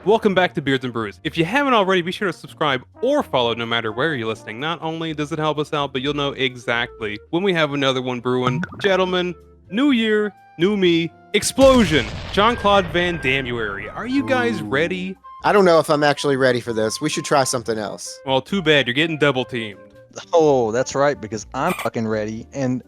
Welcome back to Beards and Brews. If you haven't already, be sure to subscribe or follow no matter where you're listening. Not only does it help us out, but you'll know exactly when we have another one brewing. Gentlemen, new year, new me, explosion, Jean-Claude Van Damme-uary. Are you guys ready? I don't know if I'm actually ready for this. We should try something else. Well, too bad. You're getting double teamed. Oh, that's right, because I'm fucking ready. And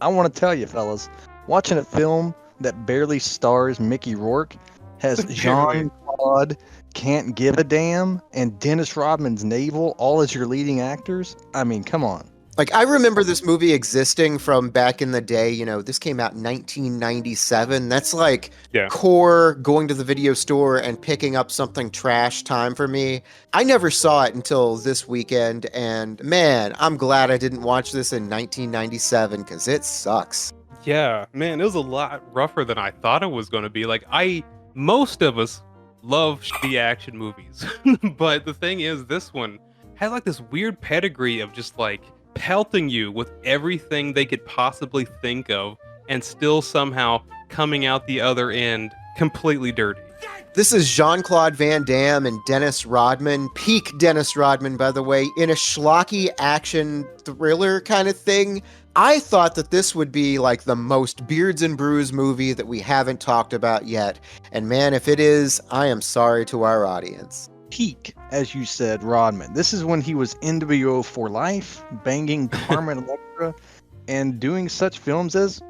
I want to tell you, fellas, watching a film that barely stars Mickey Rourke has Jean-Claude Can't Give a Damn and Dennis Rodman's Naval all as your leading actors. I mean, come on. Like, I remember this movie existing from back in the day. You know, this came out in 1997. That's like core going to the video store and picking up something trash time for me. I never saw it until this weekend. And man, I'm glad I didn't watch this in 1997 because it sucks. Yeah, man, it was a lot rougher than I thought it was going to be. Like, most of us love shitty action movies. But the thing is, this one has like this weird pedigree of just like pelting you with everything they could possibly think of and still somehow coming out the other end completely dirty. This is Jean-Claude Van Damme and Dennis Rodman, peak Dennis Rodman, by the way, in a schlocky action thriller kind of thing. I thought that this would be like the most Beards and Brews movie that we haven't talked about yet. And man, if it is, I am sorry to our audience. Peak, as you said, Rodman. This is when he was NWO for life, banging Carmen Electra, and doing such films as,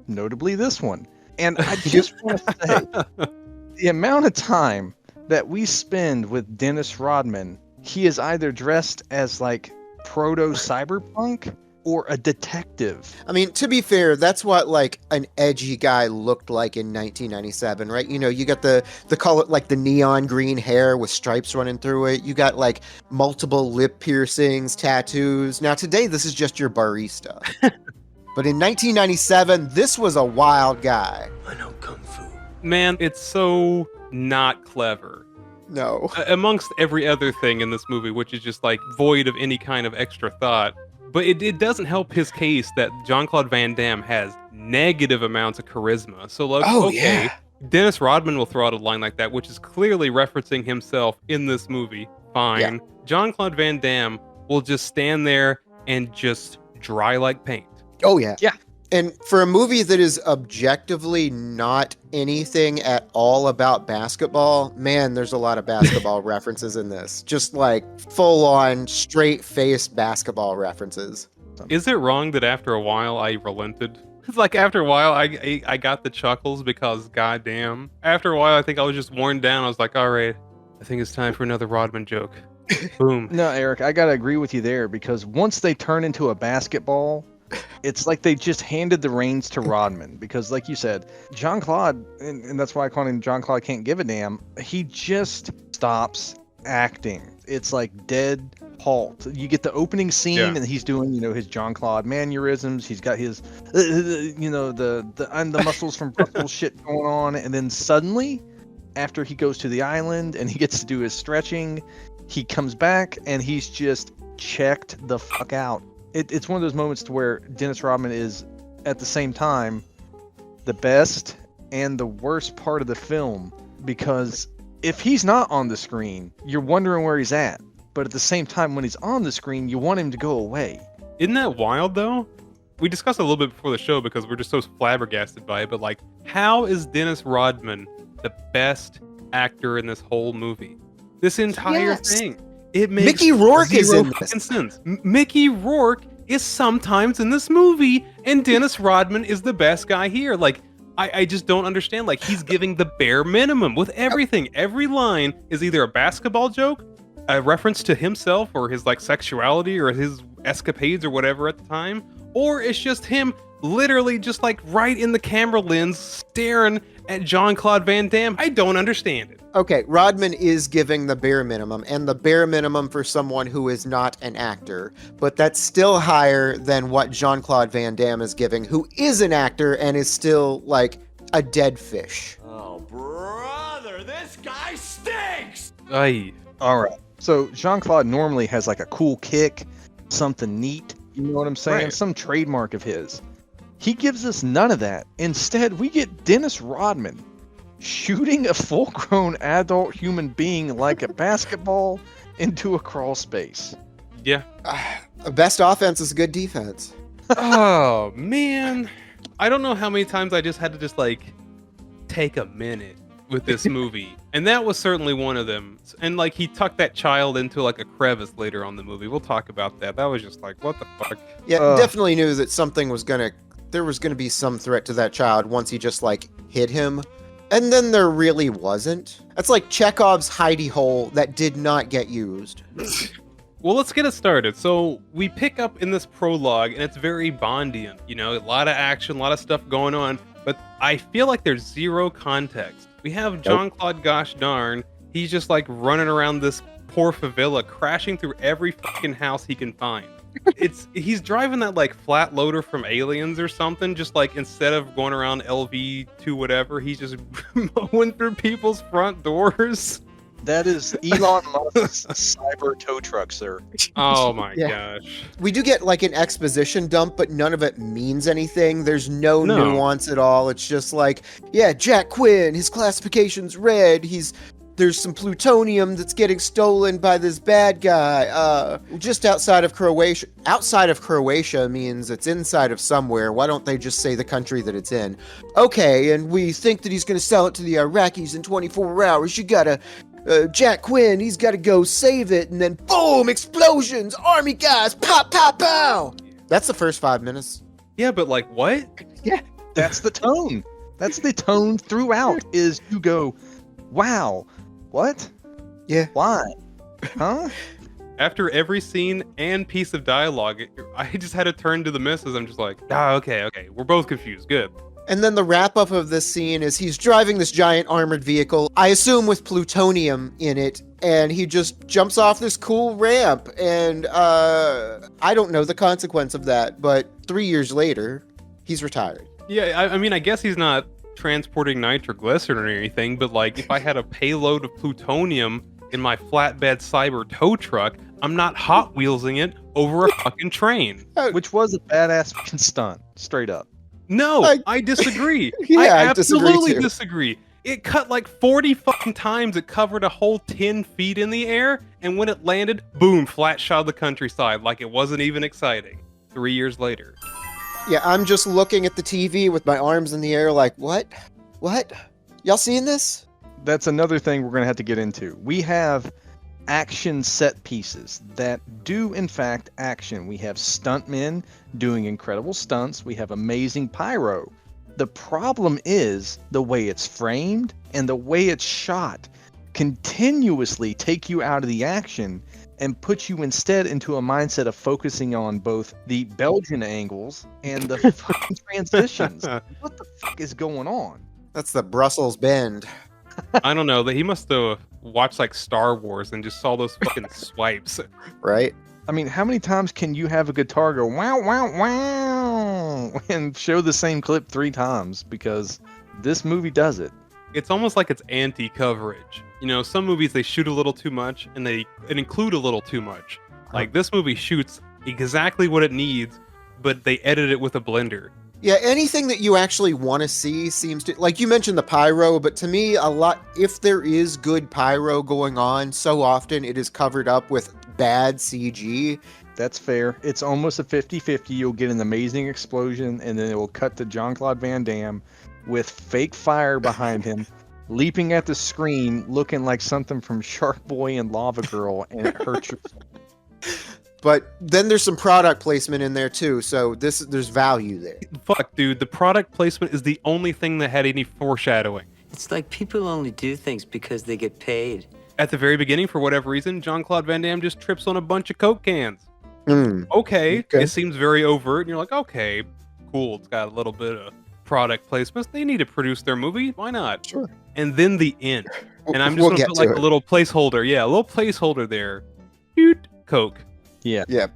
notably, this one. And I just want to say, the amount of time that we spend with Dennis Rodman, he is either dressed as like proto-cyberpunk or a detective. I mean, to be fair, that's what like an edgy guy looked like in 1997, right? You know, you got the color, like the neon green hair with stripes running through it. You got like multiple lip piercings, tattoos. Now today, this is just your barista. But in 1997, this was a wild guy. I know Kung Fu. Man, it's so not clever. No. Amongst every other thing in this movie, which is just like void of any kind of extra thought. But it doesn't help his case that Jean-Claude Van Damme has negative amounts of charisma. So, like, okay, Dennis Rodman will throw out a line like that, which is clearly referencing himself in this movie. Fine. Yeah. Jean-Claude Van Damme will just stand there and just dry like paint. Oh, yeah. Yeah. And for a movie that is objectively not anything at all about basketball, man, there's a lot of basketball references in this. Just like full-on, straight-faced basketball references. Is it wrong that after a while I relented? It's like after a while I got the chuckles because goddamn. After a while I think I was just worn down. I was like, all right, I think it's time for another Rodman joke. Boom. No, Eric, I gotta agree with you there because once they turn into a basketball, it's like they just handed the reins to Rodman because, like you said, Jean-Claude, and that's why I call him Jean-Claude Can't Give a Damn, he just stops acting. It's like dead halt. You get the opening scene and he's doing, you know, his Jean-Claude mannerisms. He's got his, you know, the muscles from Brussels shit going on. And then suddenly, after he goes to the island and he gets to do his stretching, he comes back and he's just checked the fuck out. It's one of those moments to where Dennis Rodman is, at the same time, the best and the worst part of the film, because if he's not on the screen, you're wondering where he's at. But at the same time, when he's on the screen, you want him to go away. Isn't that wild, though? We discussed it a little bit before the show because we're just so flabbergasted by it, but like, how is Dennis Rodman the best actor in this whole movie? This entire thing. It makes Mickey Rourke is in this. Sense. Mickey Rourke is sometimes in this movie, and Dennis Rodman is the best guy here. Like, I just don't understand. Like, he's giving the bare minimum with everything. Every line is either a basketball joke, a reference to himself or his like sexuality or his escapades or whatever at the time, or it's just him literally just like right in the camera lens staring at Jean-Claude Van Damme. I don't understand it. Okay, Rodman is giving the bare minimum, and the bare minimum for someone who is not an actor, but that's still higher than what Jean-Claude Van Damme is giving, who is an actor and is still like a dead fish. Oh, brother, this guy stinks! Aye. All right. So Jean-Claude normally has like a cool kick, something neat, you know what I'm saying? Right. Some trademark of his. He gives us none of that. Instead, we get Dennis Rodman shooting a full-grown adult human being like a basketball into a crawl space. Yeah. Best offense is good defense. Oh man, I don't know how many times I just had to just like take a minute with this movie, and that was certainly one of them. And like he tucked that child into like a crevice later on in the movie. We'll talk about that. That was just like, what the fuck? Yeah, definitely knew that there was gonna be some threat to that child once he just like hit him. And then there really wasn't. That's like Chekhov's hidey hole that did not get used. Well, let's get it started. So we pick up in this prologue, and it's very Bondian. You know, a lot of action, a lot of stuff going on, but I feel like there's zero context. We have Jean-Claude Gosh Darn. He's just like running around this poor favela, crashing through every fucking house he can find. He's driving that like flat loader from Aliens or something. Just like instead of going around LV2 whatever, he's just mowing through people's front doors. That is Elon Musk's cyber tow truck, sir. Oh my gosh. We do get like an exposition dump, but none of it means anything. There's no nuance at all. It's just like, yeah, Jack Quinn, his classification's red. There's some plutonium that's getting stolen by this bad guy. Just outside of Croatia. Outside of Croatia means it's inside of somewhere. Why don't they just say the country that it's in? Okay, and we think that he's going to sell it to the Iraqis in 24 hours. You gotta... Jack Quinn, he's got to go save it, and then boom, explosions, army guys, pow, pow, pow. That's the first 5 minutes. Yeah, but like what? Yeah, that's the tone. That's the tone throughout. Is you go, wow, what? Yeah. Why? Huh? After every scene and piece of dialogue, I just had to turn to the missus. I'm just like, okay, we're both confused. Good. And then the wrap-up of this scene is he's driving this giant armored vehicle, I assume with plutonium in it, and he just jumps off this cool ramp, and I don't know the consequence of that, but 3 years later, he's retired. Yeah, I mean, I guess he's not transporting nitroglycerin or anything, but like, if I had a payload of plutonium in my flatbed cyber tow truck, I'm not Hot Wheelsing it over a fucking train. Which was a badass fucking stunt, straight up. No, I disagree. Yeah, I I absolutely disagree too. disagree. It cut like 40 fucking times. It covered a whole 10 feet in the air, and when it landed, boom, flat shot of the countryside like it wasn't even exciting. 3 years later. Yeah, I'm just looking at the TV with my arms in the air like, what? What? Y'all seeing this? That's another thing we're going to have to get into. We have action set pieces that do in fact action. We have stuntmen doing incredible stunts. We have amazing pyro. The problem is the way it's framed and the way it's shot continuously take you out of the action and put you instead into a mindset of focusing on both the Belgian angles and the fucking transitions. What the fuck is going on? That's the Brussels bend. I don't know. He must have watched like Star Wars and just saw those fucking swipes. Right? I mean, how many times can you have a guitar go wow, wow, wow and show the same clip 3 times? Because this movie does it. It's almost like it's anti-coverage. You know, some movies, they shoot a little too much and they include a little too much. Like this movie shoots exactly what it needs, but they edit it with a blender. Yeah, anything that you actually want to see seems to, like you mentioned the pyro, but to me, if there is good pyro going on, so often it is covered up with bad CG. That's fair. It's almost a 50-50. You'll get an amazing explosion, and then it will cut to Jean-Claude Van Damme with fake fire behind him, leaping at the screen, looking like something from Shark Boy and Lava Girl, and it hurts your soul. But then there's some product placement in there too, so there's value there. Fuck, dude, the product placement is the only thing that had any foreshadowing. It's like people only do things because they get paid. At the very beginning, for whatever reason, Jean-Claude Van Damme just trips on a bunch of Coke cans. Mm. Okay, it seems very overt, and you're like, okay, cool, it's got a little bit of product placement. They need to produce their movie, why not? Sure. And then the end. And I'm just We'll going to get put to like it. a little placeholder. Yeah, a little placeholder there. Doot, Coke. Yeah.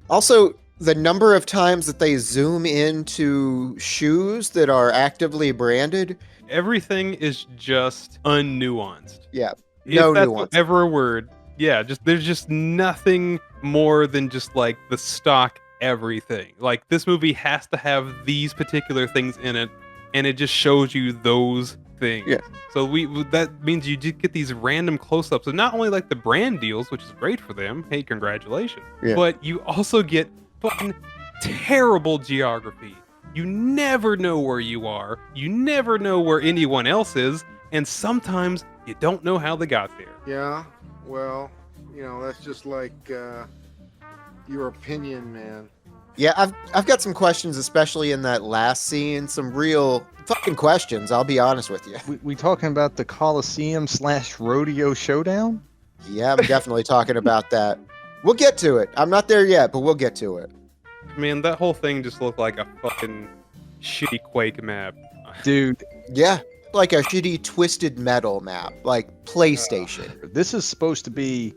Also, the number of times that they zoom into shoes that are actively branded. Everything is just unnuanced. Yeah. If No that's nuance. ever a word. Yeah, there's just nothing more than just like the stock everything. Like this movie has to have these particular things in it, and it just shows you those things. Yeah. So that means you just get these random close-ups of not only like the brand deals, which is great for them. Hey, congratulations. Yeah. But you also get fucking terrible geography. You never know where you are. You never know where anyone else is, and sometimes you don't know how they got there. Yeah, well, that's just like your opinion, man. Yeah, I've got some questions, especially in that last scene. Some real fucking questions, I'll be honest with you. We talking about the Coliseum / rodeo showdown? Yeah, I'm definitely talking about that. We'll get to it. I'm not there yet, but we'll get to it. Man, that whole thing just looked like a fucking shitty Quake map. Dude, Yeah, like a shitty Twisted Metal map, like PlayStation. this is supposed to be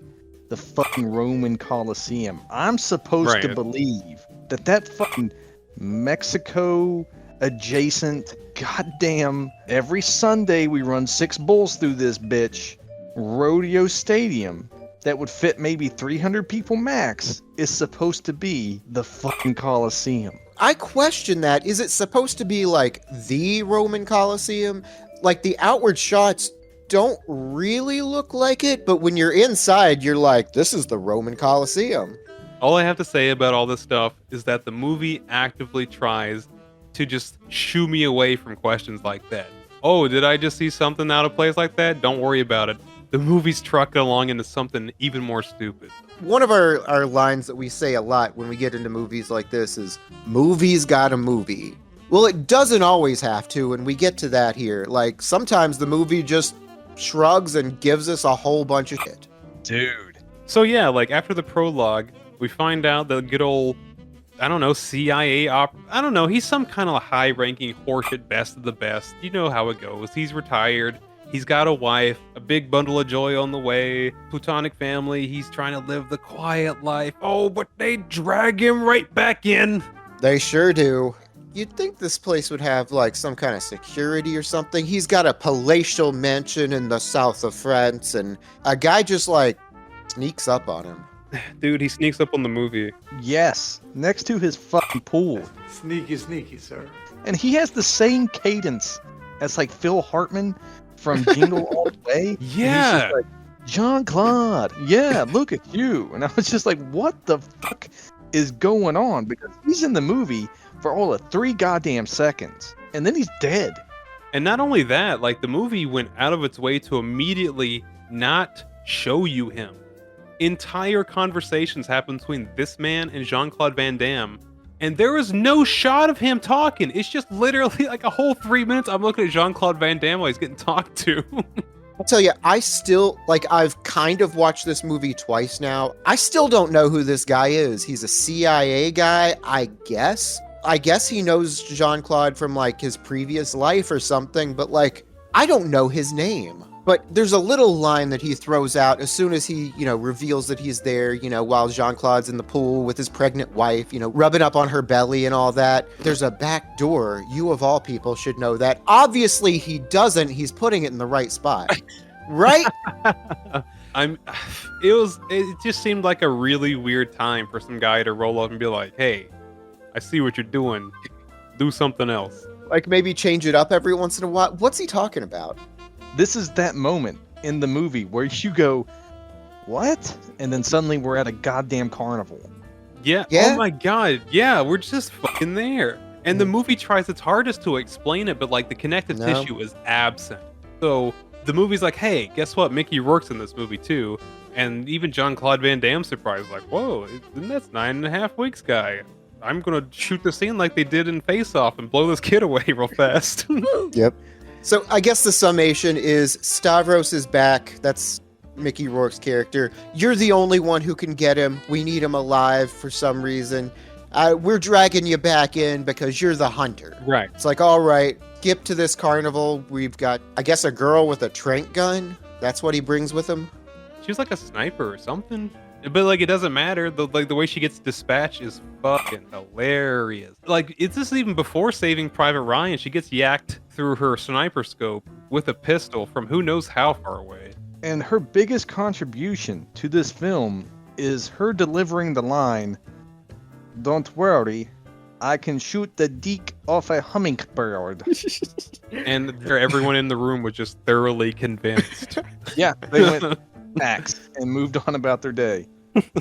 the fucking Roman Coliseum. I'm supposed to Right. believe that fucking Mexico adjacent goddamn every Sunday we run 6 bulls through this bitch rodeo stadium that would fit maybe 300 people max is supposed to be the fucking Coliseum. I question that. Is it supposed to be like the Roman Colosseum? Like the outward shots don't really look like it, but when you're inside, you're like, this is the Roman Colosseum. All I have to say about all this stuff is that the movie actively tries to just shoo me away from questions like that. Oh, did I just see something out of place like that? Don't worry about it. The movie's trucking along into something even more stupid. One of our lines that we say a lot when we get into movies like this is, movies got a movie. Well, it doesn't always have to, and we get to that here. Like, sometimes the movie just shrugs and gives us a whole bunch of shit. Dude. So yeah, like after the prologue, we find out the good old, I don't know, CIA I don't know, he's some kind of high-ranking horseshit best of the best. You know how it goes. He's retired. He's got a wife, a big bundle of joy on the way, plutonic family. He's trying to live the quiet life. Oh, but they drag him right back in. They sure do. You'd think this place would have like some kind of security or something. He's got a palatial mansion in the south of France, and a guy just like sneaks up on him. Dude, he sneaks up on the movie. Yes, next to his fucking pool. Sneaky, sneaky, sir. And he has the same cadence as like Phil Hartman from Jingle All the Way. And he's Yeah. just like, Jean-Claude, yeah, look at you. And I was just like, what the fuck is going on? Because he's in the movie for all of 3 goddamn seconds. And then he's dead. And not only that, like the movie went out of its way to immediately not show you him. Entire conversations happen between this man and Jean-Claude Van Damme, and there is no shot of him talking. It's just literally like a whole 3 minutes. I'm looking at Jean-Claude Van Damme while he's getting talked to. I'll tell you, I still, like, I've kind of watched this movie twice now. I still don't know who this guy is. He's a CIA guy, I guess. I guess he knows Jean-Claude from, like, his previous life or something, but, like, I don't know his name. But there's a little line that he throws out as soon as he, reveals that he's there, while Jean-Claude's in the pool with his pregnant wife, rubbing up on her belly and all that. There's a back door. You, of all people, should know that. Obviously, he doesn't. He's putting it in the right spot. Right? It just seemed like a really weird time for some guy to roll up and be like, hey, I see what you're doing. Do something else. Like, maybe change it up every once in a while. What's he talking about? This is that moment in the movie where you go, what? And then suddenly we're at a goddamn carnival. Yeah. Yeah? Oh my god. Yeah, we're just fucking there. And the movie tries its hardest to explain it, but like the connective No. tissue is absent. So the movie's like, hey, guess what? Mickey Rourke's in this movie too. And even Jean-Claude Van Damme's surprised, like, whoa, that's 9.5 weeks guy. I'm gonna shoot the scene like they did in Face Off and blow this kid away real fast. Yep. So I guess the summation is Stavros is back. That's Mickey Rourke's character. You're the only one who can get him. We need him alive for some reason. We're dragging you back in because you're the hunter. Right. It's like, all right, skip to this carnival. We've got, I guess, a girl with a trank gun. That's what he brings with him. She was like a sniper or something. But like it doesn't matter. The way she gets dispatched is fucking hilarious. Like it's just even before Saving Private Ryan, she gets yacked through her sniper scope with a pistol from who knows how far away. And her biggest contribution to this film is her delivering the line, "Don't worry, I can shoot the dick off a hummingbird. And everyone in the room was just thoroughly convinced. Yeah, they went axe and moved on about their day.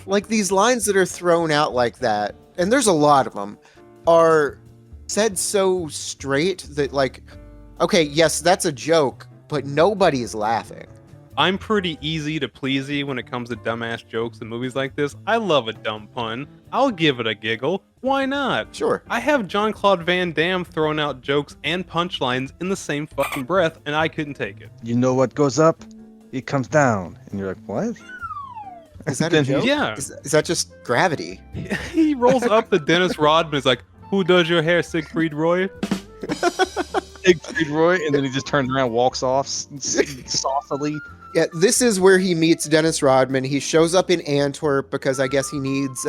Like these lines that are thrown out like that, and there's a lot of them, are said so straight that like, okay, yes, that's a joke, but nobody is laughing. I'm pretty easy to pleasy when it comes to dumbass jokes in movies like this. I love a dumb pun. I'll give it a giggle. Why not? Sure. I have Jean-Claude Van Damme throwing out jokes and punchlines in the same fucking breath, and I couldn't take it. You know what goes up? It comes down. And you're like, what? Is that a joke? Yeah. Is that just gravity? He rolls up to Dennis Rodman. Is like, "Who does your hair, Siegfried Roy?" Siegfried Roy, and then he just turns around, walks off saucily. Yeah, this is where he meets Dennis Rodman. He shows up in Antwerp because I guess he needs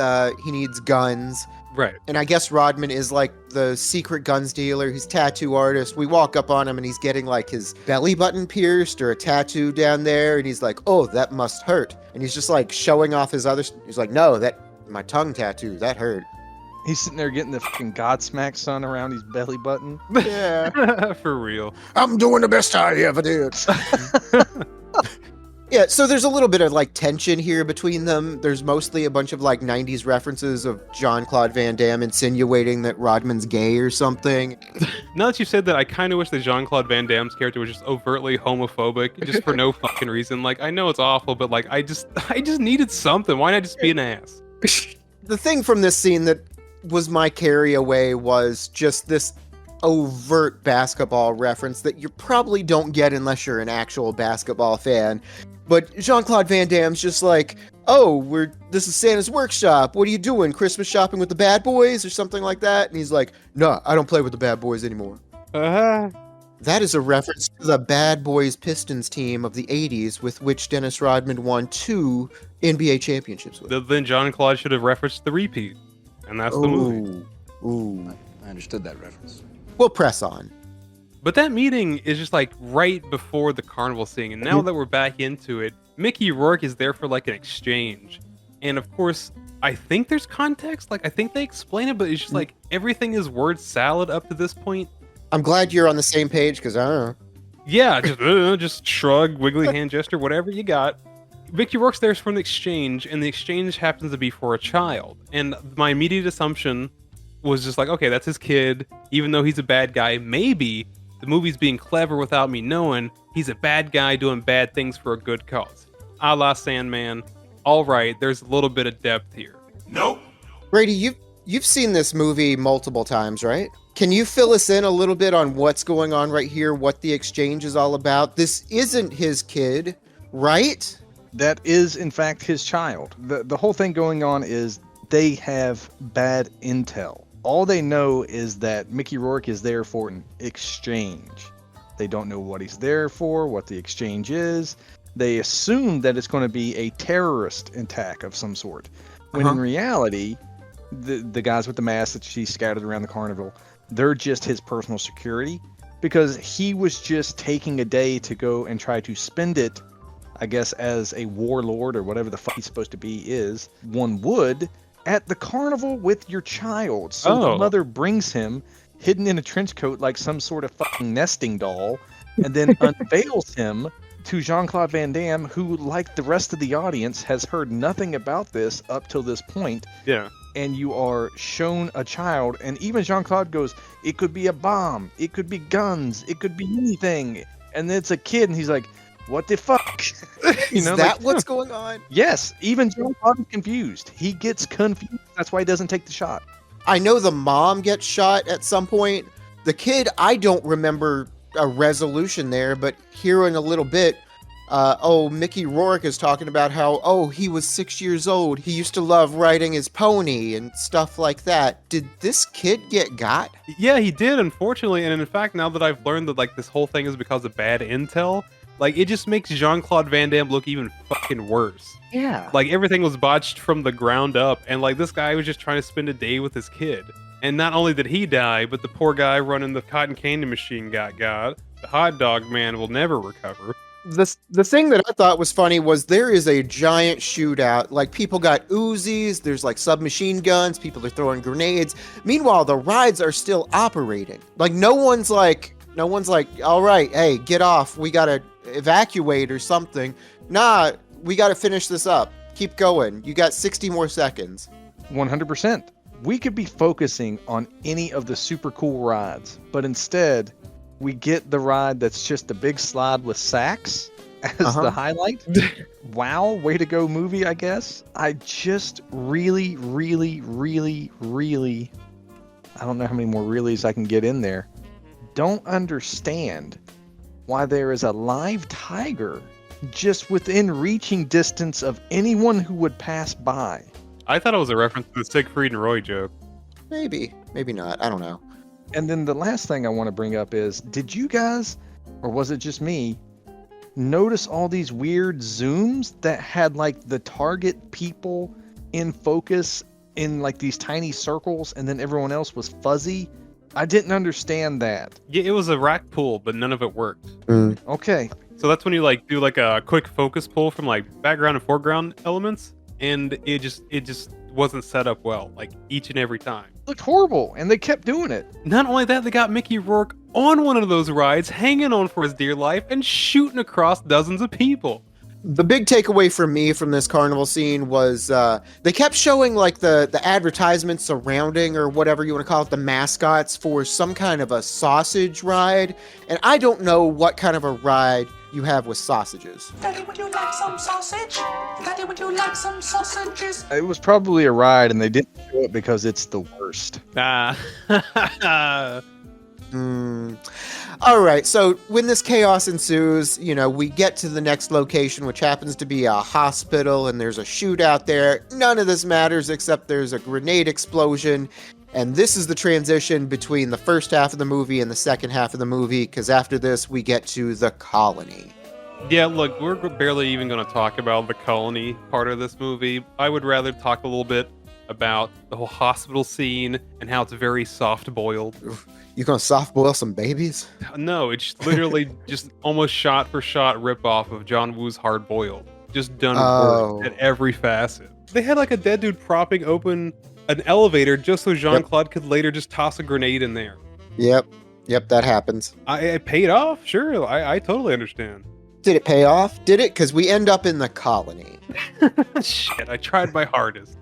guns. Right. And I guess Rodman is like the secret guns dealer. He's a tattoo artist. We walk up on him and he's getting like his belly button pierced or a tattoo down there. And he's like, "Oh, that must hurt." And he's just like showing off his other. He's like, "No, my tongue tattoo, that hurt." He's sitting there getting the fucking Godsmack sun around his belly button. Yeah. For real. I'm doing the best I ever did. Yeah, so there's a little bit of like tension here between them. There's mostly a bunch of like 90s references of Jean-Claude Van Damme insinuating that Rodman's gay or something. Now that you said that, I kind of wish that Jean-Claude Van Damme's character was just overtly homophobic, just for no fucking reason. Like, I know it's awful, but like, I just needed something. Why not just be an ass? The thing from this scene that was my carry away was just this overt basketball reference that you probably don't get unless you're an actual basketball fan. But Jean-Claude Van Damme's just like, "Oh, this is Santa's workshop. What are you doing? Christmas shopping with the bad boys?" or something like that. And he's like, "No, I don't play with the bad boys anymore." Uh-huh. That is a reference to the Bad Boys Pistons team of the 80s with which Dennis Rodman won 2 NBA championships with. Then Jean-Claude should have referenced the repeat. And that's the movie. Ooh. I understood that reference. We'll press on. But that meeting is just like right before the carnival scene. And now that we're back into it, Mickey Rourke is there for like an exchange. And of course, I think there's context. Like, I think they explain it, but it's just like everything is word salad up to this point. I'm glad you're on the same page because I don't know. Yeah, just shrug, wiggly hand gesture, whatever you got. Mickey Rourke's there for an exchange, and the exchange happens to be for a child. And my immediate assumption was just like, okay, that's his kid. Even though he's a bad guy, maybe the movie's being clever without me knowing he's a bad guy doing bad things for a good cause. A la Sandman. All right, there's a little bit of depth here. Nope. Brady, you've seen this movie multiple times, right? Can you fill us in a little bit on what's going on right here, what the exchange is all about? This isn't his kid, right? That is, in fact, his child. The whole thing going on is they have bad intel. All they know is that Mickey Rourke is there for an exchange. They don't know what he's there for, what the exchange is. They assume that it's going to be a terrorist attack of some sort. When in reality, the guys with the masks that she scattered around the carnival, they're just his personal security. Because he was just taking a day to go and try to spend it, I guess, as a warlord or whatever the fuck he's supposed to be is, one would, at the carnival with your child. So the mother brings him, hidden in a trench coat like some sort of fucking nesting doll, and then unveils him to Jean-Claude Van Damme, who, like the rest of the audience, has heard nothing about this up till this point. Yeah. And you are shown a child, and even Jean-Claude goes, "It could be a bomb, it could be guns, it could be anything." And then it's a kid, and he's like, "What the fuck?" Is that what's going on? Yes, even Jean-Claude is confused. He gets confused. That's why he doesn't take the shot. I know the mom gets shot at some point. The kid, I don't remember a resolution there, but here in a little bit, Mickey Rourke is talking about how, he was 6 years old. He used to love riding his pony and stuff like that. Did this kid get got? Yeah, he did, unfortunately. And in fact, now that I've learned that like this whole thing is because of bad intel, like it just makes Jean-Claude Van Damme look even fucking worse. Yeah. Like everything was botched from the ground up, and like this guy was just trying to spend a day with his kid. And not only did he die, but the poor guy running the cotton candy machine got. The hot dog man will never recover. The thing that I thought was funny was there is a giant shootout. Like people got Uzis, there's like submachine guns, people are throwing grenades. Meanwhile, the rides are still operating. Like no one's like, all right, hey, get off. We gotta evacuate or something. Nah, we gotta finish this up. Keep going. You got 60 more seconds. 100%. We could be focusing on any of the super cool rides, but instead we get the ride that's just a big slide with sacks as the highlight. Wow, way to go movie, I guess. I just really, I don't know how many more reallys I can get in there, don't understand why there is a live tiger just within reaching distance of anyone who would pass by. I thought it was a reference to the Siegfried and Roy joke. Maybe not. I don't know. And then the last thing I want to bring up is, did you guys, or was it just me, notice all these weird zooms that had like the target people in focus in like these tiny circles and then everyone else was fuzzy? I didn't understand that. Yeah, it was a rack pull, but none of it worked. Okay. So that's when you like do like a quick focus pull from like background and foreground elements, and it just wasn't set up well, like each and every time. It looked horrible, and they kept doing it. Not only that, they got Mickey Rourke on one of those rides, hanging on for his dear life, and shooting across dozens of people. The big takeaway for me from this carnival scene was they kept showing like the advertisements surrounding, or whatever you want to call it, the mascots for some kind of a sausage ride. And I don't know what kind of a ride you have with sausages. Daddy, would you like some sausage? Daddy, would you like some sausages? It was probably a ride, and they didn't do it because it's the worst. All right, so when this chaos ensues, we get to the next location, which happens to be a hospital, and there's a shootout there. None of this matters except there's a grenade explosion, and this is the transition between the first half of the movie and the second half of the movie, because after this, we get to the colony. Yeah, look, we're barely even going to talk about the colony part of this movie. I would rather talk a little bit about the whole hospital scene and how it's very soft-boiled. You gonna soft-boil some babies? No, it's literally just almost shot-for-shot rip-off of John Woo's Hard Boiled. Just done worse at every facet. They had like a dead dude propping open an elevator just so Jean-Claude could later just toss a grenade in there. Yep, that happens. It paid off, sure. I totally understand. Did it pay off? Did it? Because we end up in the colony. Shit, I tried my hardest.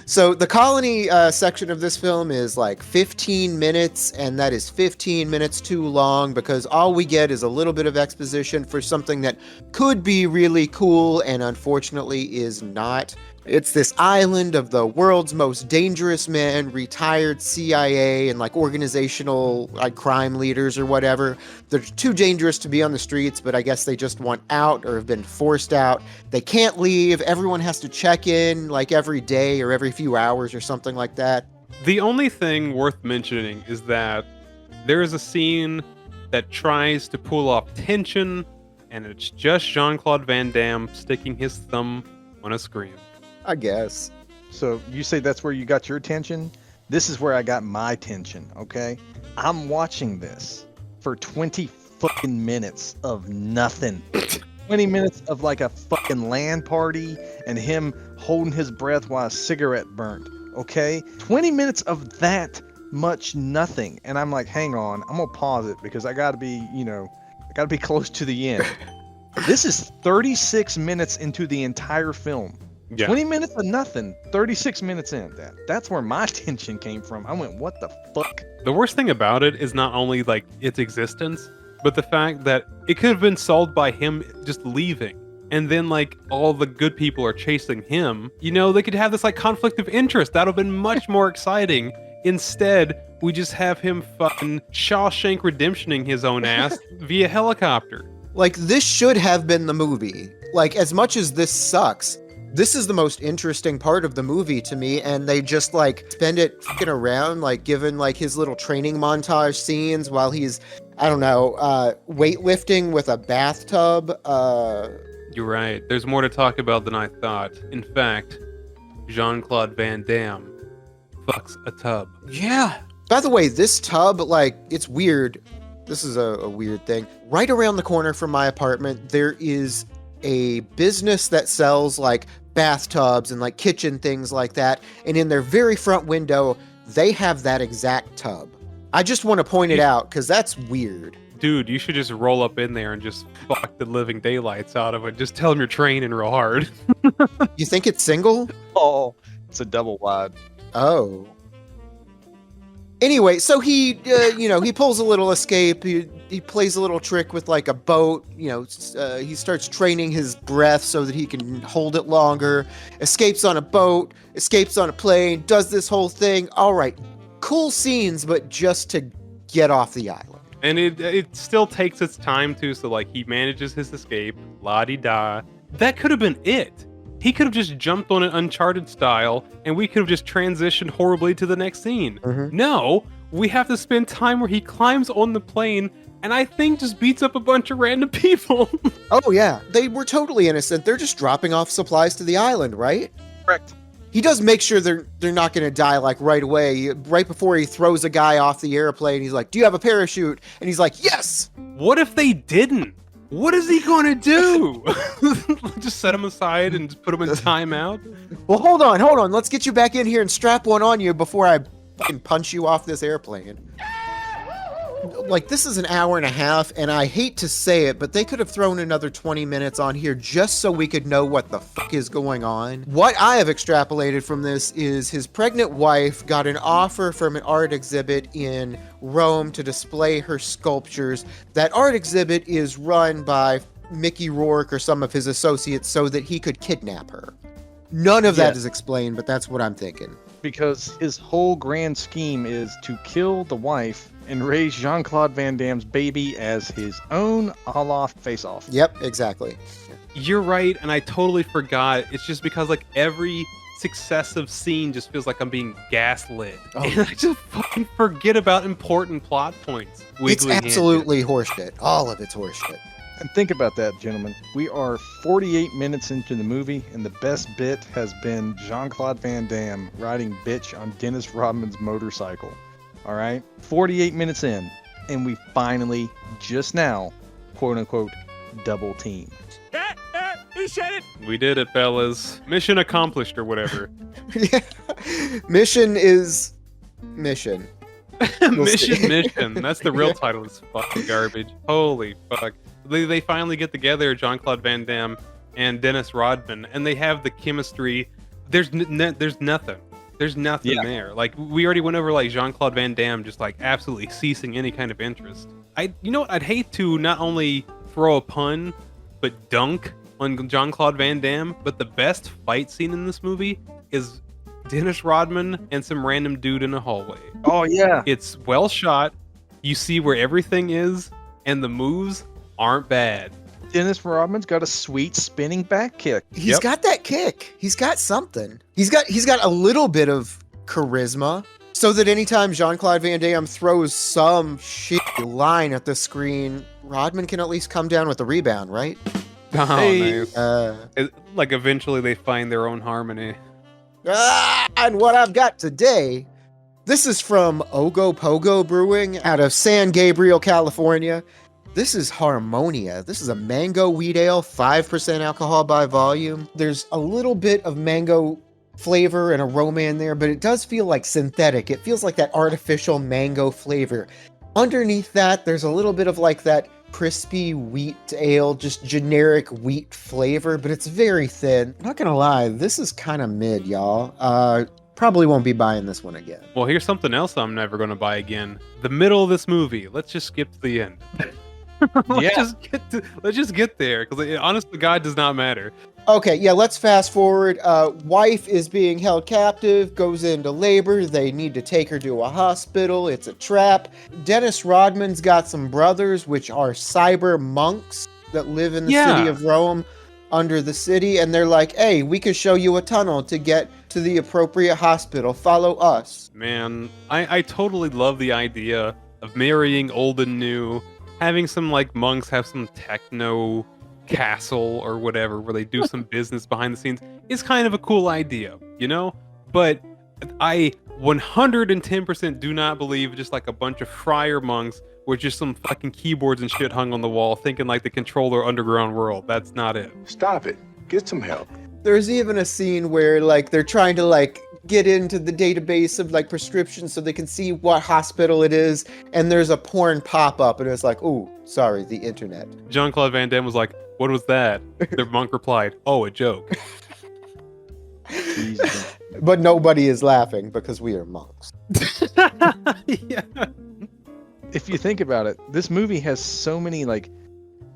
So the colony section of this film is like 15 minutes, and that is 15 minutes too long because all we get is a little bit of exposition for something that could be really cool and unfortunately is not. It's this island of the world's most dangerous men, retired CIA and like organizational like crime leaders or whatever. They're too dangerous to be on the streets, but I guess they just want out or have been forced out. They can't leave. Everyone has to check in like every day or every few hours or something like that. The only thing worth mentioning is that there is a scene that tries to pull off tension, and it's just Jean-Claude Van Damme sticking his thumb on a screen. I guess. So you say that's where you got your tension? This is where I got my tension, okay? I'm watching this for 20 fucking minutes of nothing. 20 minutes of like a fucking LAN party and him holding his breath while a cigarette burnt, okay? 20 minutes of that much nothing. And I'm like, hang on, I'm gonna pause it because I gotta be, I gotta be close to the end. This is 36 minutes into the entire film. Yeah. 20 minutes of nothing, 36 minutes in. That's where my tension came from. I went, what the fuck? The worst thing about it is not only like its existence, but the fact that it could have been solved by him just leaving. And then like all the good people are chasing him. They could have this like conflict of interest. That would have been much more exciting. Instead, we just have him fucking Shawshank Redemptioning his own ass via helicopter. Like, this should have been the movie. Like, as much as this sucks, this is the most interesting part of the movie to me, and they just like spend it fucking around, like giving like his little training montage scenes while he's, I don't know, weightlifting with a bathtub. You're right. There's more to talk about than I thought. In fact, Jean-Claude Van Damme fucks a tub. Yeah. By the way, this tub, like, it's weird. This is a weird thing. Right around the corner from my apartment, there is a business that sells like bathtubs and like kitchen things like that. And in their very front window, they have that exact tub. I just want to point it out because that's weird. Dude, you should just roll up in there and just fuck the living daylights out of it. Just tell them you're training real hard. You think it's single? Oh, it's a double wide. Oh. Anyway, so he, he pulls a little escape. He plays a little trick with like a boat. He starts training his breath so that he can hold it longer. Escapes on a boat, escapes on a plane, does this whole thing. All right, cool scenes, but just to get off the island. And it still takes its time too. So like he manages his escape, la-di-da. That could have been it. He could have just jumped on it Uncharted style, and we could have just transitioned horribly to the next scene. Mm-hmm. No, we have to spend time where he climbs on the plane, and I think just beats up a bunch of random people. Oh yeah, they were totally innocent. They're just dropping off supplies to the island, right? Correct. He does make sure they're not going to die like right away. Right before he throws a guy off the airplane, he's like, "Do you have a parachute?" And he's like, "Yes." What if they didn't? What is he gonna do? Just set him aside and just put him in timeout? Well, hold on. Let's get you back in here and strap one on you before I fucking punch you off this airplane. Like, this is an hour and a half, and I hate to say it, but they could have thrown another 20 minutes on here just so we could know what the fuck is going on. What I have extrapolated from this is his pregnant wife got an offer from an art exhibit in Rome to display her sculptures. That art exhibit is run by Mickey Rourke or some of his associates so that he could kidnap her. None of that is explained, but that's what I'm thinking. Because his whole grand scheme is to kill the wife and raise Jean-Claude Van Damme's baby as his own a la Face-Off. Yep, exactly. You're right, and I totally forgot. It's just because like every successive scene just feels like I'm being gaslit. Oh. And I just fucking forget about important plot points. It's absolutely horseshit. All of it's horseshit. And think about that, gentlemen. We are 48 minutes into the movie, and the best bit has been Jean-Claude Van Damme riding bitch on Dennis Rodman's motorcycle. All right? 48 minutes in, and we finally, just now, quote-unquote, double team. He said it! We did it, fellas. Mission accomplished or whatever. Yeah. Mission is mission. Mission. That's the real title. It's fucking garbage. Holy fuck. They finally get together, Jean-Claude Van Damme and Dennis Rodman, and they have the chemistry. There's nothing. There's nothing there. Like, we already went over like Jean-Claude Van Damme just like absolutely ceasing any kind of interest. You know what? I'd hate to not only throw a pun, but dunk on Jean-Claude Van Damme, but the best fight scene in this movie is Dennis Rodman and some random dude in a hallway. Oh, yeah. It's well shot. You see where everything is, and the moves aren't bad. Dennis Rodman's got a sweet spinning back kick. He's got that kick. He's got something. He's got a little bit of charisma, so that anytime Jean-Claude Van Damme throws some shit line at the screen, Rodman can at least come down with the rebound, right? Oh, Hey. nice. Like eventually they find their own harmony. And what I've got today, this is from Ogopogo Brewing out of San Gabriel, California. This is Harmonia. This is a mango wheat ale, 5% alcohol by volume. There's a little bit of mango flavor and aroma in there, but it does feel like synthetic. It feels like that artificial mango flavor. Underneath that, there's a little bit of like that crispy wheat ale, just generic wheat flavor, but it's very thin. Not gonna lie, this is kind of mid, y'all. Probably won't be buying this one again. Well, here's something else I'm never going to buy again. The middle of this movie. Let's just skip to the end. Let's just get there, because honestly, God does not matter. Okay, yeah, let's fast forward. Wife is being held captive, goes into labor. They need to take her to a hospital. It's a trap. Dennis Rodman's got some brothers, which are cyber monks that live in the city of Rome under the city. And they're like, hey, we could show you a tunnel to get to the appropriate hospital. Follow us. Man, I totally love the idea of marrying old and new, having some like monks have some techno castle or whatever where they do some business behind the scenes is kind of a cool idea, you know? But I 110% do not believe just like a bunch of friar monks with just some fucking keyboards and shit hung on the wall, thinking like the controller Underground World. That's not it. Stop it. Get some help. There's even a scene where like they're trying to like get into the database of like prescriptions so they can see what hospital it is, and there's a porn pop-up and it's like, ooh, sorry, the internet. Jean-Claude Van Damme was like, what was that? The monk replied, oh, a joke. But nobody is laughing because we are monks. Yeah. If you think about it, this movie has so many like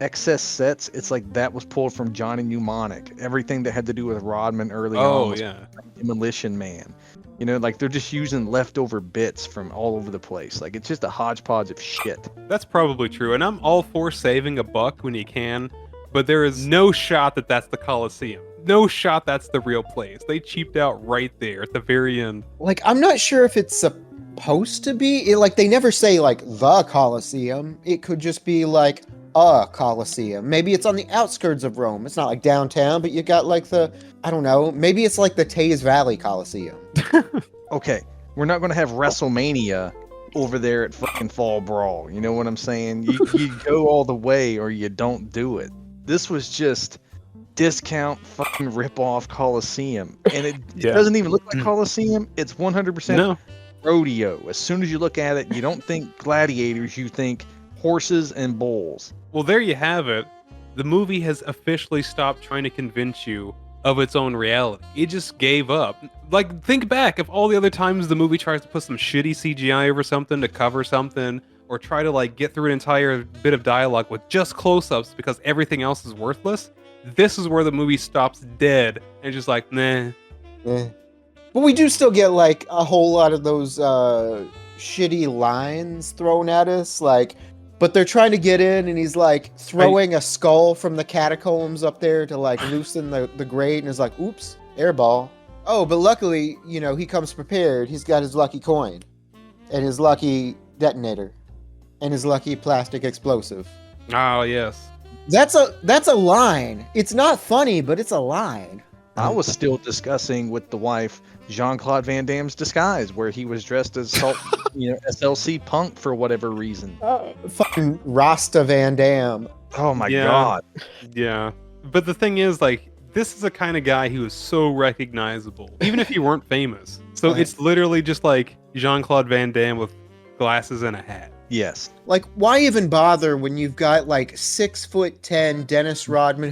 excess sets. It's like that was pulled from Johnny Mnemonic. Everything that had to do with Rodman early on. Oh, was yeah. Demolition Man. You know, like they're just using leftover bits from all over the place. Like it's just a hodgepodge of shit. That's probably true. And I'm all for saving a buck when you can, but there is no shot that that's the Coliseum. No shot that's the real place. They cheaped out right there at the very end. Like, I'm not sure if it's supposed to be. Like, they never say, like, the Coliseum. It could just be, like, a Coliseum. Maybe it's on the outskirts of Rome. It's not, like, downtown, but you got, like, I don't know. Maybe it's, like, the Taze Valley Coliseum. Okay, we're not going to have WrestleMania over there at fucking Fall Brawl. You know what I'm saying? You go all the way or you don't do it. This was just discount fucking rip-off Coliseum. And it doesn't even look like Coliseum. It's 100% rodeo. As soon as you look at it, you don't think gladiators, you think horses and bulls. Well, there you have it. The movie has officially stopped trying to convince you of its own reality. It just gave up. Like, think back of all the other times the movie tries to put some shitty CGI over something to cover something, or try to like get through an entire bit of dialogue with just close-ups because everything else is worthless. This is where the movie stops dead and just like, nah. But we do still get like a whole lot of those shitty lines thrown at us, like, but they're trying to get in and he's like throwing a skull from the catacombs up there to like loosen the grate, and it's like, oops, airball. Oh, but luckily, you know, he comes prepared. He's got his lucky coin and his lucky detonator and his lucky plastic explosive. Oh, yes. That's a line. It's not funny, but it's a line. I was still discussing with the wife Jean-Claude Van Damme's disguise, where he was dressed as SLC Punk for whatever reason. Fucking Rasta Van Damme. Oh my god. Yeah. But the thing is, like, this is the kind of guy who is so recognizable, even if he weren't famous. So it's literally just like Jean-Claude Van Damme with glasses and a hat. Yes. Like, why even bother when you've got like 6'10" Dennis Rodman,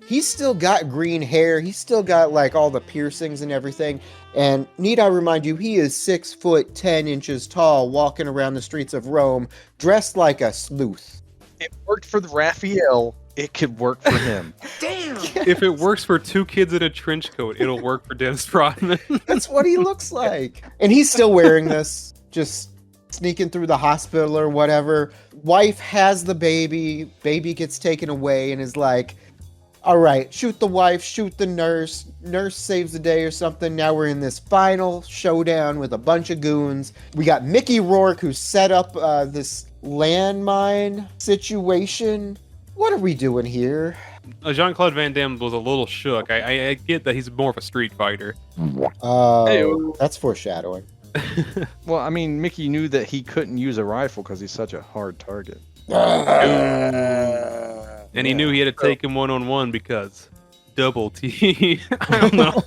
he's still got green hair, he's still got like all the piercings and everything. And need I remind you, he is 6'10" tall, walking around the streets of Rome, dressed like a sleuth. It worked for the Raphael. It could work for him. Damn! If it works for two kids in a trench coat, it'll work for Dennis Rodman. That's what he looks like. And he's still wearing this, just sneaking through the hospital or whatever. Wife has the baby gets taken away and is like, all right, shoot the wife, shoot the nurse saves the day or something. Now we're in this final showdown with a bunch of goons. We got Mickey Rourke, who set up this landmine situation. What are we doing here? Jean-Claude Van Damme was a little shook. I get that he's more of a street fighter. That's foreshadowing. Well, I mean, Mickey knew that he couldn't use a rifle because he's such a hard target. And he knew he had to take him one-on-one because double T. I don't know.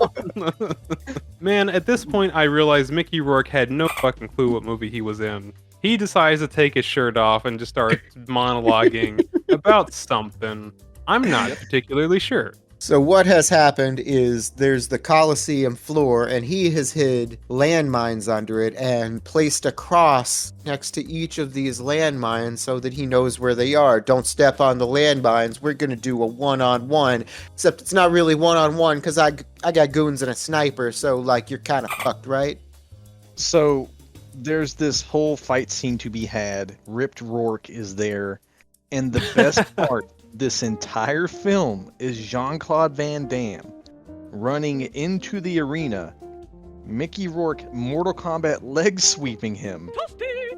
Man, at this point, I realized Mickey Rourke had no fucking clue what movie he was in. He decides to take his shirt off and just start monologuing about something. I'm not particularly sure. So what has happened is there's the Coliseum floor, and he has hid landmines under it and placed a cross next to each of these landmines so that he knows where they are. Don't step on the landmines. We're going to do a one-on-one, except it's not really one-on-one because I got goons and a sniper, so like you're kind of fucked, right? So there's this whole fight scene to be had. Ripped Rourke is there, and the best part this entire film is Jean-Claude Van Damme running into the arena, Mickey Rourke Mortal Kombat leg sweeping him,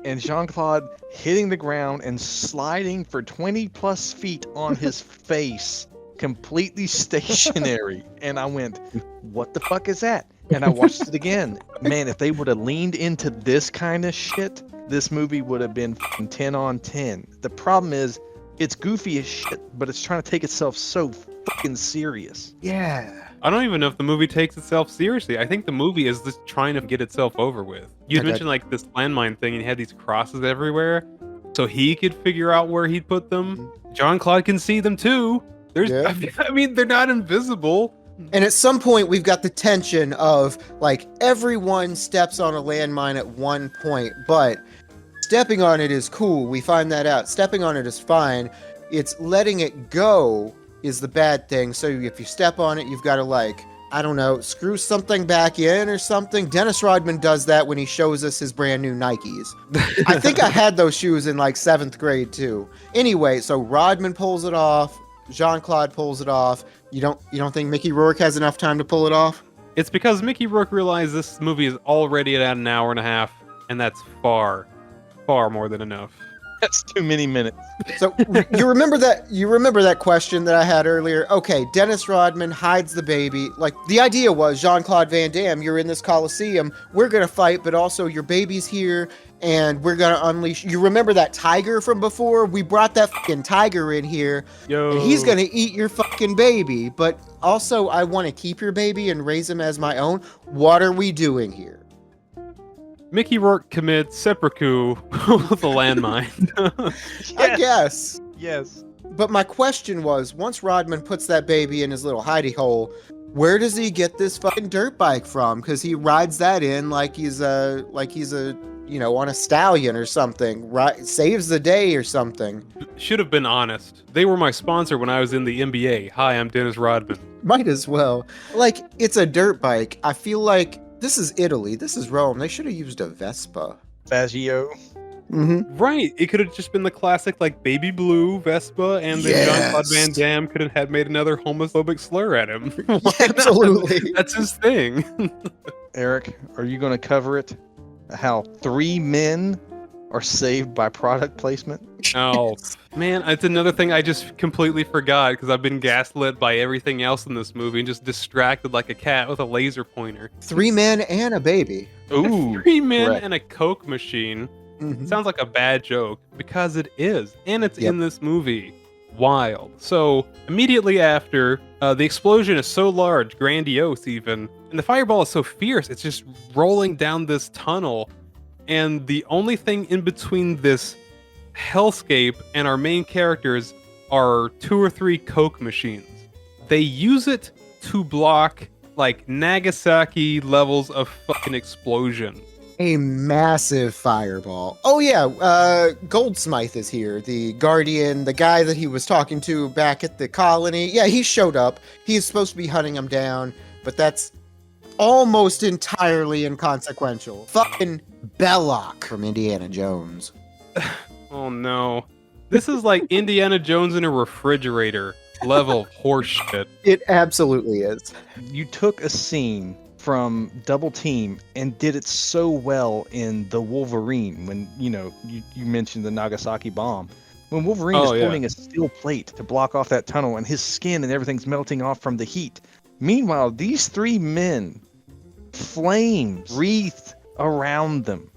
and Jean-Claude hitting the ground and sliding for 20 plus feet on his face, completely stationary. And I went, what the fuck is that? And I watched it again. Man, if they would have leaned into this kind of shit, this movie would have been 10 on 10. The problem is, it's goofy as shit, but it's trying to take itself so fucking serious. Yeah. I don't even know if the movie takes itself seriously. I think the movie is just trying to get itself over with. You mentioned like this landmine thing and he had these crosses everywhere. So he could figure out where he'd put them. Jean-Claude can see them too. I mean, they're not invisible. And at some point, we've got the tension of like everyone steps on a landmine at one point, but stepping on it is cool. We find that out. Stepping on it is fine. It's letting it go is the bad thing. So if you step on it, you've got to like, I don't know, screw something back in or something. Dennis Rodman does that when he shows us his brand new Nikes. I think I had those shoes in like 7th grade too. Anyway, so Rodman pulls it off. Jean-Claude pulls it off. You don't think Mickey Rourke has enough time to pull it off? It's because Mickey Rourke realized this movie is already at an hour and a half, and that's far more than enough. That's too many minutes. So you remember that question that I had earlier? Okay, Dennis Rodman hides the baby. Like the idea was Jean-Claude Van Damme, you're in this Coliseum, we're gonna fight, but also your baby's here and we're gonna unleash. You remember that tiger from before? We brought that fucking tiger in here. Yo. And he's gonna eat your fucking baby. But also I wanna keep your baby and raise him as my own. What are we doing here? Mickey Rourke commits seppuku with a landmine. I guess. Yes. But my question was, once Rodman puts that baby in his little hidey hole, where does he get this fucking dirt bike from? Because he rides that in like he's a on a stallion or something. Right, saves the day or something. Should have been honest. They were my sponsor when I was in the NBA. Hi, I'm Dennis Rodman. Might as well. Like, it's a dirt bike. I feel like this is Italy. This is Rome. They should have used a Vespa. Faggio. Mm-hmm. Right. It could have just been the classic, like, baby blue Vespa, and then Jean-Claude Van Damme could have had made another homophobic slur at him. Absolutely. That's his thing. Eric, are you going to cover it? How 3 men are saved by product placement? Oh, man, it's another thing I just completely forgot because I've been gaslit by everything else in this movie and just distracted like a cat with a laser pointer. 3 men and a baby. Ooh. 3 men correct. and a Coke machine. Mhm. Sounds like a bad joke because it is, and it's in this movie. Wild. So immediately after, the explosion is so large, grandiose even, and the fireball is so fierce, it's just rolling down this tunnel, and the only thing in between this hellscape and our main characters are 2 or 3 Coke machines. They use it to block like Nagasaki levels of fucking explosion. A massive fireball. Oh yeah, Goldsmith is here. The Guardian, the guy that he was talking to back at the colony. Yeah, he showed up. He's supposed to be hunting him down, but that's almost entirely inconsequential. Fucking Belloc from Indiana Jones. Oh no. This is like Indiana Jones in a refrigerator level of horseshit. It absolutely is. You took a scene from Double Team and did it so well in The Wolverine when, you mentioned the Nagasaki bomb. When Wolverine is holding a steel plate to block off that tunnel and his skin and everything's melting off from the heat. Meanwhile, these 3 men, flames wreathed around them.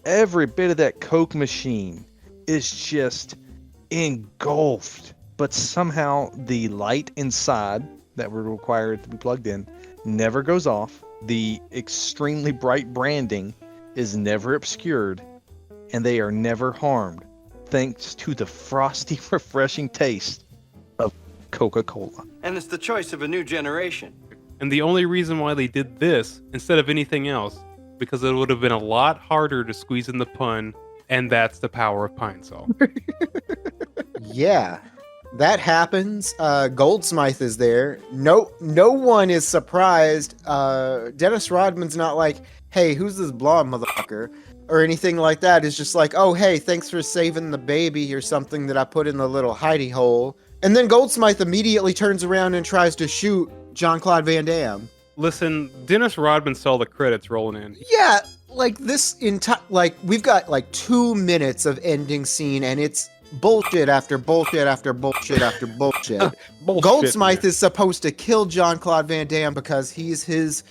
Every bit of that Coke machine is just engulfed. But somehow the light inside that were required to be plugged in never goes off. The extremely bright branding is never obscured, and they are never harmed, thanks to the frosty, refreshing taste of Coca-Cola. And it's the choice of a new generation. And the only reason why they did this instead of anything else, because it would have been a lot harder to squeeze in the pun, and that's the power of pine sol. Yeah. That happens. Goldsmith is there. No one is surprised. Dennis Rodman's not like, hey, who's this blonde motherfucker? Or anything like that. It's just like, oh, hey, thanks for saving the baby or something that I put in the little hidey hole. And then Goldsmith immediately turns around and tries to shoot Jean-Claude Van Damme. Listen, Dennis Rodman saw the credits rolling in. Yeah, like this entire, like we've got like 2 minutes of ending scene and it's bullshit after bullshit after bullshit after bullshit. Goldsmith is supposed to kill Jean-Claude Van Damme because he's his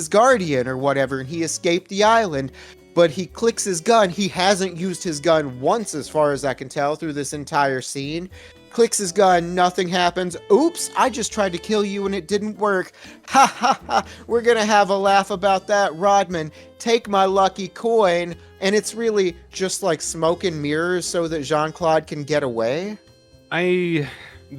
guardian or whatever, and he escaped the island. but he clicks his gun. He hasn't used his gun once, as far as I can tell, through this entire scene. Clicks his gun, nothing happens. Oops, I just tried to kill you and it didn't work. Ha ha ha, we're gonna have a laugh about that, Rodman. Take my lucky coin. And it's really just like smoke and mirrors so that Jean-Claude can get away. The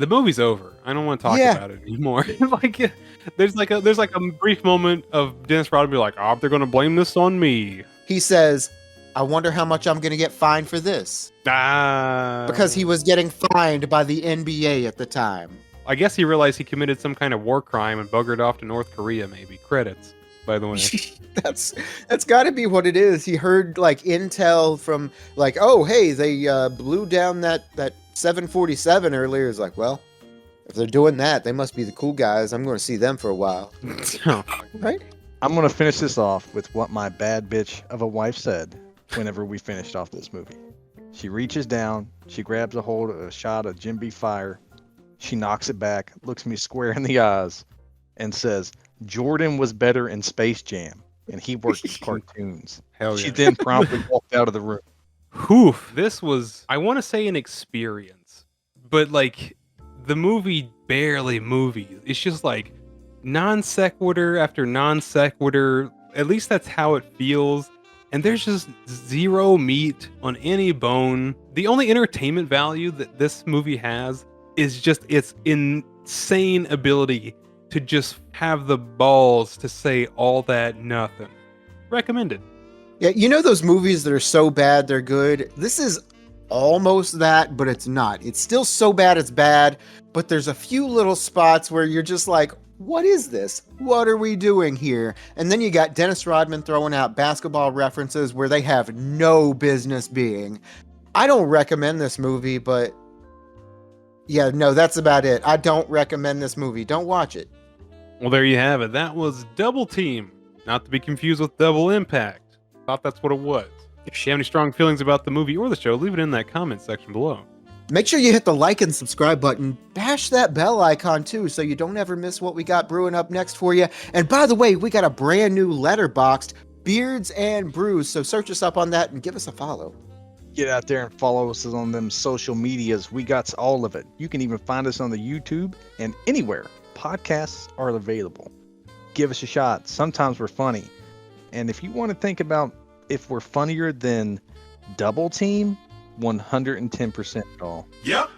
movie's over. I don't want to talk about it anymore. Like, there's like a brief moment of Dennis Rodman be like, "Oh, they're gonna blame this on me." He says, I wonder how much I'm gonna get fined for this. Because he was getting fined by the NBA at the time. I guess he realized he committed some kind of war crime and buggered off to North Korea, maybe. Credits, by the way. That's got to be what it is. He heard like intel from like, oh, hey, they blew down that 747 earlier. He's like, well, if they're doing that, they must be the cool guys. I'm going to see them for a while. Right? I'm going to finish this off with what my bad bitch of a wife said whenever we finished off this movie. She reaches down, she grabs a hold of a shot of Jim Beam fire, she knocks it back, looks me square in the eyes, and says, Jordan was better in Space Jam, and he worked in cartoons. Hell yeah. She then promptly walked out of the room. Whew, this was, I want to say, an experience, but like the movie barely movies. It's just like non sequitur after non sequitur. At least that's how it feels. And there's just zero meat on any bone. The only entertainment value that this movie has is just its insane ability to just have the balls to say all that nothing. Recommended. Yeah, you know those movies that are so bad they're good? This is almost that, but it's not. It's still so bad it's bad, but there's a few little spots where you're just like, what is this? What are we doing here? And then you got Dennis Rodman throwing out basketball references where they have no business being. I don't recommend this movie, but yeah, no, that's about it. I don't recommend this movie. Don't watch it. Well, there you have it. That was Double Team, not to be confused with Double Impact. Thought that's what it was. If you have any strong feelings about the movie or the show, leave it in that comment section below. Make sure you hit the like and subscribe button. Bash that bell icon too, so you don't ever miss what we got brewing up next for you. And by the way, we got a brand new letterboxd, Beards and Brews. So search us up on that and give us a follow. Get out there and follow us on them social medias. We got all of it. You can even find us on the YouTube and anywhere podcasts are available. Give us a shot. Sometimes we're funny. And if you want to think about if we're funnier than Double Team, 110% all. Yep.